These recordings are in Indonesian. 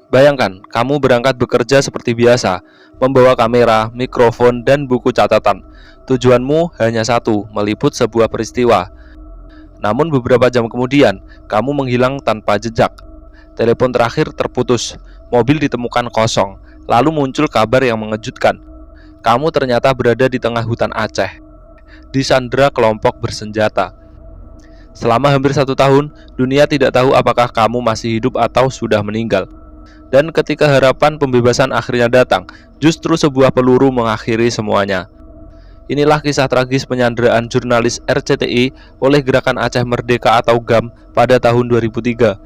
Bayangkan, kamu berangkat bekerja seperti biasa, membawa kamera, mikrofon, dan buku catatan. Tujuanmu hanya satu, meliput sebuah peristiwa. Namun beberapa jam kemudian, kamu menghilang tanpa jejak. Telepon terakhir terputus, mobil ditemukan kosong, lalu muncul kabar yang mengejutkan. Kamu ternyata berada di tengah hutan Aceh, disandera kelompok bersenjata. Selama hampir 1 tahun, dunia tidak tahu apakah kamu masih hidup atau sudah meninggal. Dan ketika harapan pembebasan akhirnya datang, justru sebuah peluru mengakhiri semuanya. Inilah kisah tragis penyanderaan jurnalis RCTI oleh Gerakan Aceh Merdeka atau GAM pada tahun 2003.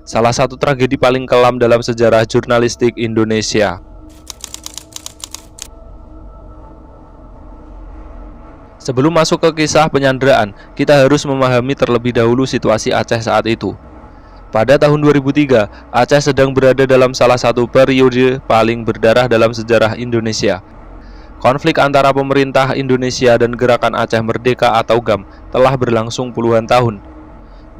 Salah satu tragedi paling kelam dalam sejarah jurnalistik Indonesia. Sebelum masuk ke kisah penyanderaan, kita harus memahami terlebih dahulu situasi Aceh saat itu. Pada tahun 2003, Aceh sedang berada dalam salah satu periode paling berdarah dalam sejarah Indonesia. Konflik antara pemerintah Indonesia dan Gerakan Aceh Merdeka atau GAM telah berlangsung puluhan tahun.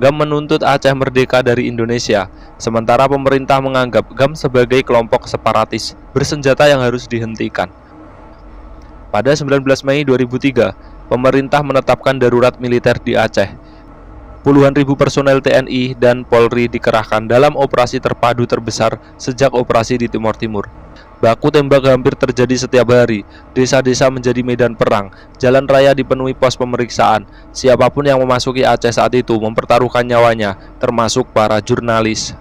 GAM menuntut Aceh merdeka dari Indonesia, sementara pemerintah menganggap GAM sebagai kelompok separatis bersenjata yang harus dihentikan. Pada 19 Mei 2003, pemerintah menetapkan darurat militer di Aceh. Puluhan ribu personel TNI dan Polri dikerahkan dalam operasi terpadu terbesar sejak operasi di Timur Timur. Baku tembak hampir terjadi setiap hari, desa-desa menjadi medan perang, jalan raya dipenuhi pos pemeriksaan. Siapapun yang memasuki Aceh saat itu mempertaruhkan nyawanya, termasuk para jurnalis.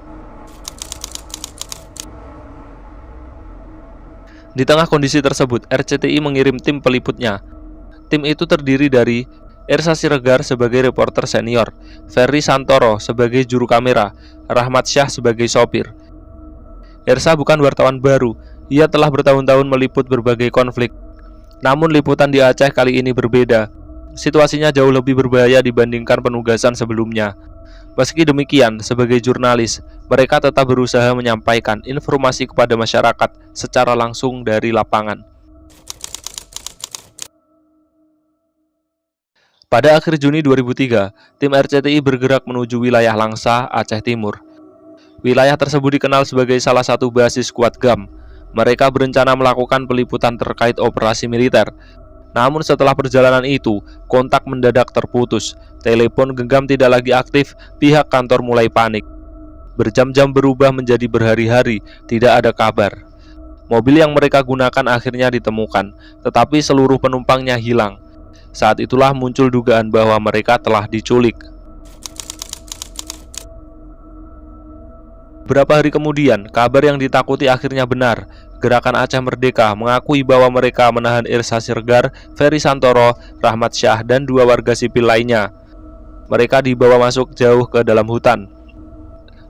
Di tengah kondisi tersebut, RCTI mengirim tim peliputnya. Tim itu terdiri dari Ersa Siregar sebagai reporter senior, Ferry Santoro sebagai juru kamera, Rahmat Syah sebagai sopir. Ersa bukan wartawan baru, ia telah bertahun-tahun meliput berbagai konflik. Namun liputan di Aceh kali ini berbeda. Situasinya jauh lebih berbahaya dibandingkan penugasan sebelumnya. Meski demikian, sebagai jurnalis, mereka tetap berusaha menyampaikan informasi kepada masyarakat secara langsung dari lapangan. Pada akhir Juni 2003, tim RCTI bergerak menuju wilayah Langsa, Aceh Timur. Wilayah tersebut dikenal sebagai salah satu basis kuat GAM. Mereka berencana melakukan peliputan terkait operasi militer. Namun setelah perjalanan itu, kontak mendadak terputus. Telepon genggam tidak lagi aktif, pihak kantor mulai panik. Berjam-jam berubah menjadi berhari-hari, tidak ada kabar. Mobil yang mereka gunakan akhirnya ditemukan, tetapi seluruh penumpangnya hilang. Saat itulah muncul dugaan bahwa mereka telah diculik. Beberapa hari kemudian, kabar yang ditakuti akhirnya benar. Gerakan Aceh Merdeka mengakui bahwa mereka menahan Ersa Siregar, Ferry Santoro, Rahmat Syah, dan 2 warga sipil lainnya. Mereka dibawa masuk jauh ke dalam hutan.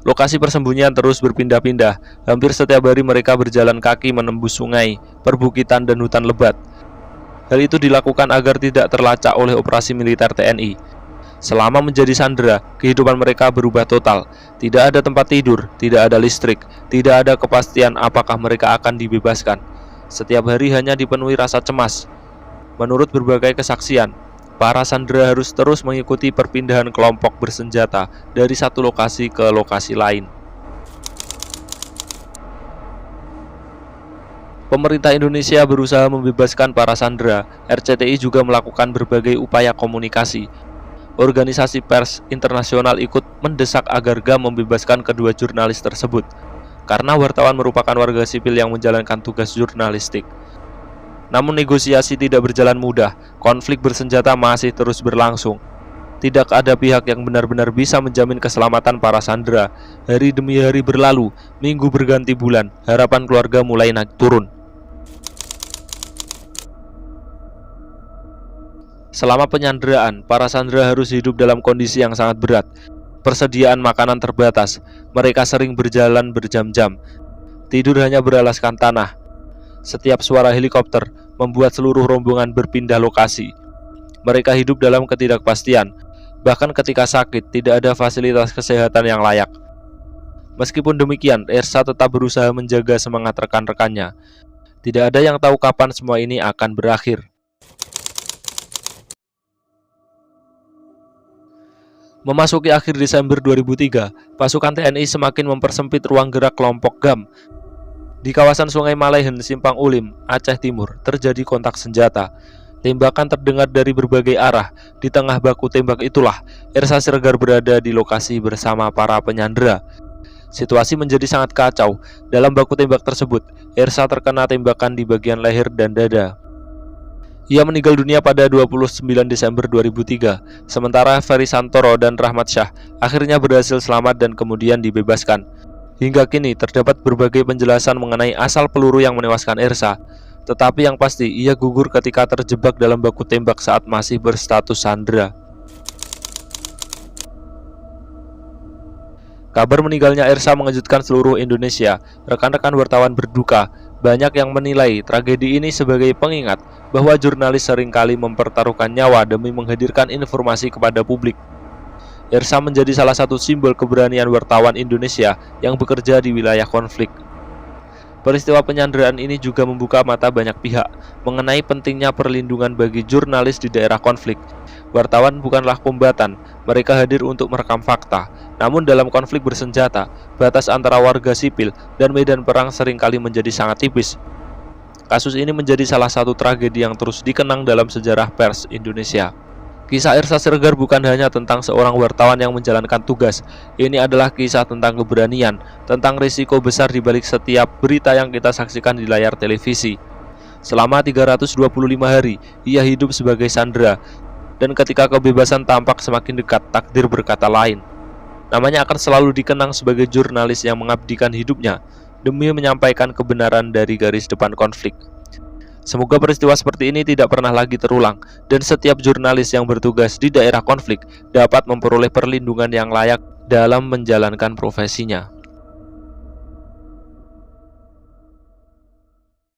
Lokasi persembunyian terus berpindah-pindah. Hampir setiap hari mereka berjalan kaki menembus sungai, perbukitan, dan hutan lebat. Hal itu dilakukan agar tidak terlacak oleh operasi militer TNI. Selama menjadi sandera, kehidupan mereka berubah total. Tidak ada tempat tidur, tidak ada listrik, tidak ada kepastian apakah mereka akan dibebaskan. Setiap hari hanya dipenuhi rasa cemas. Menurut berbagai kesaksian, para sandera harus terus mengikuti perpindahan kelompok bersenjata dari satu lokasi ke lokasi lain. Pemerintah Indonesia berusaha membebaskan para sandera. RCTI juga melakukan berbagai upaya komunikasi. Organisasi pers internasional ikut mendesak agar GAM membebaskan kedua jurnalis tersebut, karena wartawan merupakan warga sipil yang menjalankan tugas jurnalistik. Namun negosiasi tidak berjalan mudah, konflik bersenjata masih terus berlangsung. Tidak ada pihak yang benar-benar bisa menjamin keselamatan para sandera. Hari demi hari berlalu, minggu berganti bulan, harapan keluarga mulai naik turun. Selama penyanderaan, para sandera harus hidup dalam kondisi yang sangat berat. Persediaan makanan terbatas, mereka sering berjalan berjam-jam. Tidur hanya beralaskan tanah. Setiap suara helikopter membuat seluruh rombongan berpindah lokasi. Mereka hidup dalam ketidakpastian. Bahkan ketika sakit, tidak ada fasilitas kesehatan yang layak. Meskipun demikian, Ersa tetap berusaha menjaga semangat rekan-rekannya. Tidak ada yang tahu kapan semua ini akan berakhir. Memasuki akhir Desember 2003, pasukan TNI semakin mempersempit ruang gerak kelompok GAM. Di kawasan Sungai Malehen, Simpang Ulim, Aceh Timur, terjadi kontak senjata. Tembakan terdengar dari berbagai arah. Di tengah baku tembak itulah, Ersa Siregar berada di lokasi bersama para penyandera. Situasi menjadi sangat kacau. Dalam baku tembak tersebut, Ersa terkena tembakan di bagian leher dan dada. Ia meninggal dunia pada 29 Desember 2003, sementara Ferry Santoro dan Rahmat Syah akhirnya berhasil selamat dan kemudian dibebaskan. Hingga kini terdapat berbagai penjelasan mengenai asal peluru yang menewaskan Ersa, tetapi yang pasti ia gugur ketika terjebak dalam baku tembak saat masih berstatus sandera. Kabar meninggalnya Ersa mengejutkan seluruh Indonesia. Rekan-rekan wartawan berduka. Banyak yang menilai tragedi ini sebagai pengingat bahwa jurnalis seringkali mempertaruhkan nyawa demi menghadirkan informasi kepada publik. Ersa menjadi salah satu simbol keberanian wartawan Indonesia yang bekerja di wilayah konflik. Peristiwa penyanderaan ini juga membuka mata banyak pihak mengenai pentingnya perlindungan bagi jurnalis di daerah konflik. Wartawan bukanlah kombatan, mereka hadir untuk merekam fakta. Namun dalam konflik bersenjata, batas antara warga sipil dan medan perang seringkali menjadi sangat tipis. Kasus ini menjadi salah satu tragedi yang terus dikenang dalam sejarah pers Indonesia. Kisah Ersa Siregar bukan hanya tentang seorang wartawan yang menjalankan tugas. Ini adalah kisah tentang keberanian, tentang risiko besar di balik setiap berita yang kita saksikan di layar televisi. Selama 325 hari, ia hidup sebagai sandera. Dan ketika kebebasan tampak semakin dekat, takdir berkata lain. Namanya akan selalu dikenang sebagai jurnalis yang mengabdikan hidupnya demi menyampaikan kebenaran dari garis depan konflik. Semoga peristiwa seperti ini tidak pernah lagi terulang, dan setiap jurnalis yang bertugas di daerah konflik dapat memperoleh perlindungan yang layak dalam menjalankan profesinya.